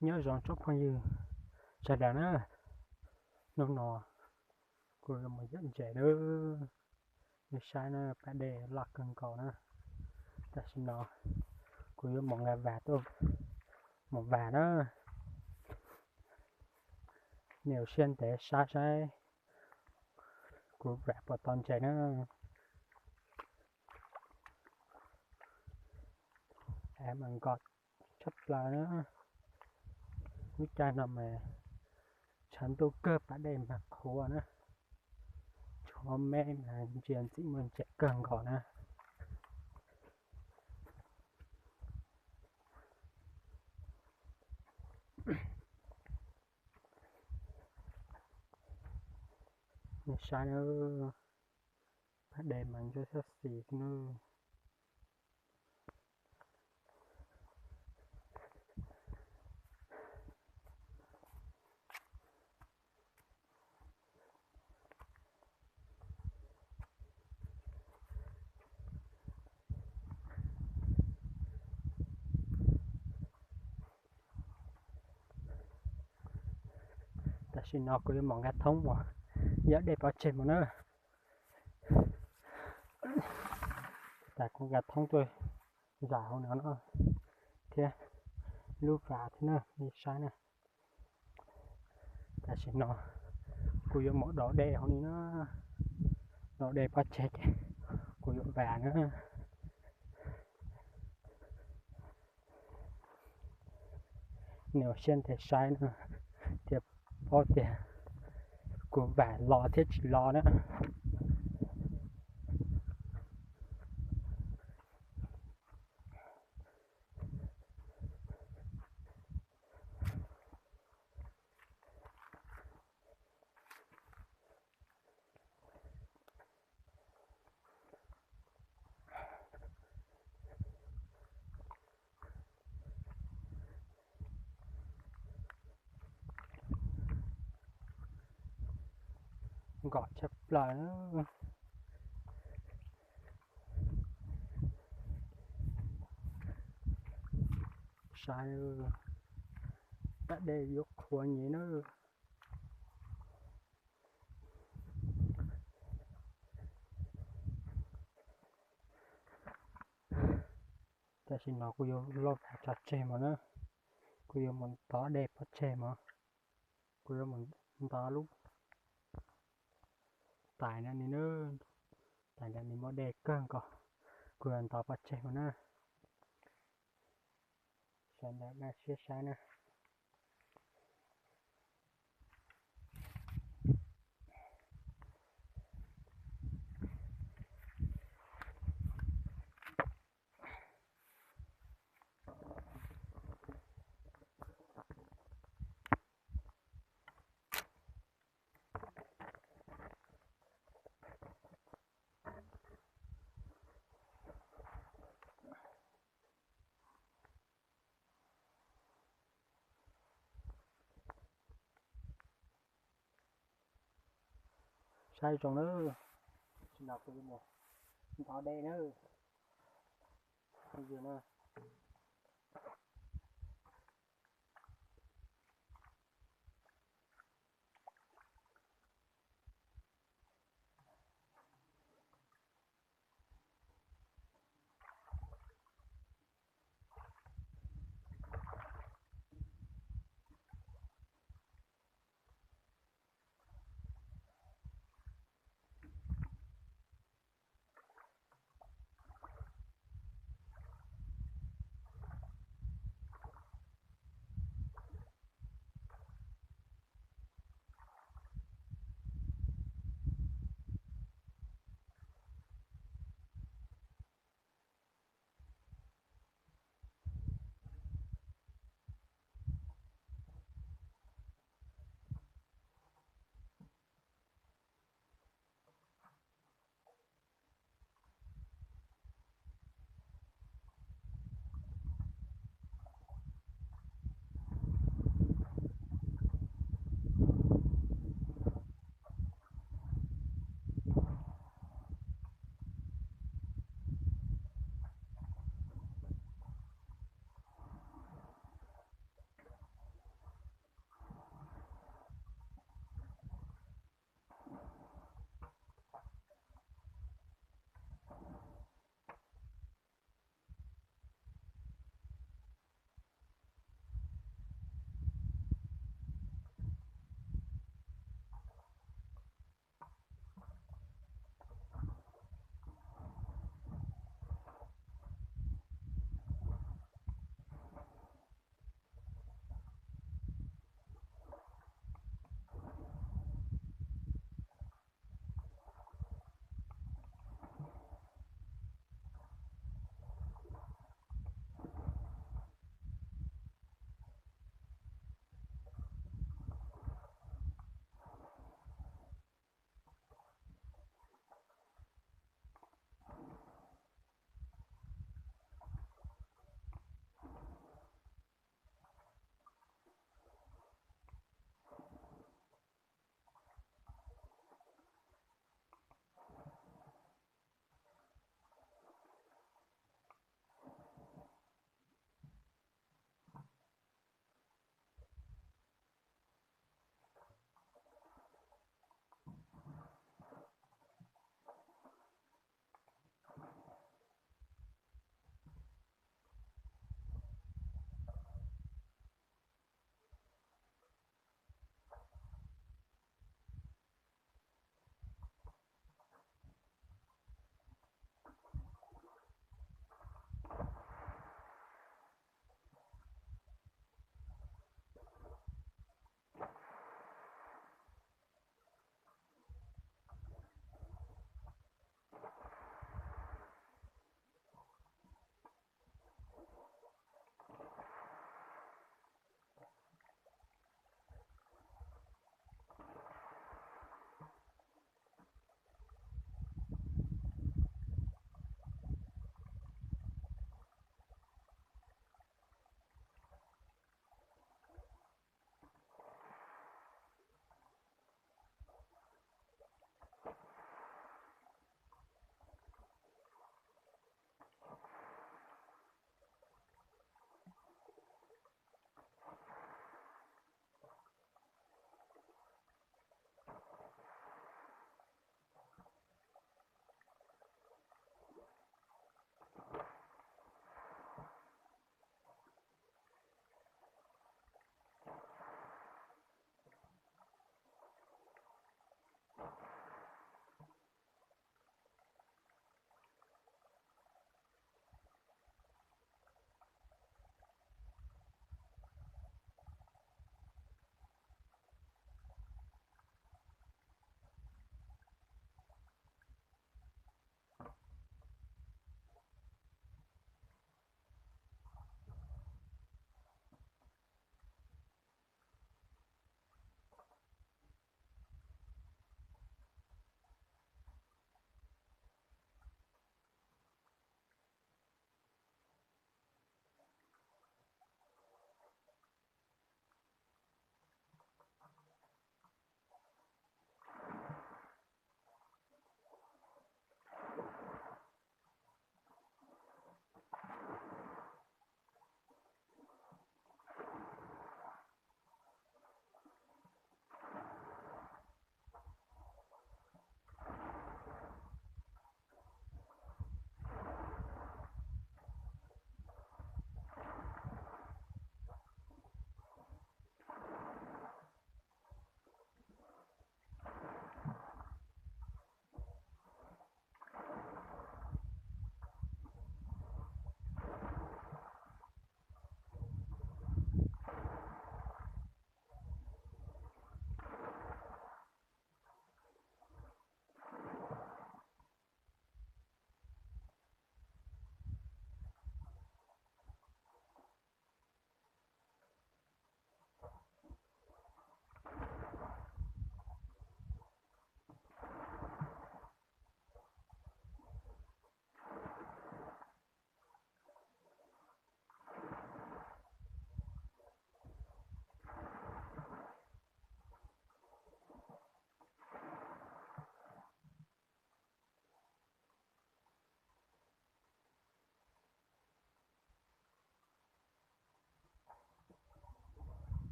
nhớ rằng chốc phong như chạy đàn á nó nọ của mình dẫn chạy đó như sai nó phải để lạc cần cỏ nữa ta xin nó của một ngày vả tôi một vả đó nếu xuyên để sai sai của vả vào toàn chạy nó em ăn gọt chấp lại nữa cái chai nào mà chẳng tôi cơ phải để mặc khổ nữa cho mẹ mà chuyện chỉ mình chạy cần cỏ nữa như sai nó phải để mình cho sát xì nó ta xin nó có món gà thông mà giờ để vào trên mà nữa tại con gà thông tôi giả hơn nữa nữa thế lúc vào thế nào đi sai nè ta xin nó cô yêu món đỏ đè hơn nó đỏ đè vào chết cô yêu vàng nữa nếu xem thể sai nữa thì bao tiền của vàng lo thế chỉ lo nữa gọi chấp lại nó sai đã để dục của nhỉ nó ta xin nó cô yêu lo phải chặt chẽ mà nó cô yêu mình tỏ đẹp bắt chẽ mà cô yêu mình tỏ lúc tại nên nữa tại nên mình mới đẹp cơn có cô yêu tỏ bắt chẽ mà nó xem đã ba chia sai nè sai trong nữa xin đọc tôi một tỏ đây nữa bây giờ nữa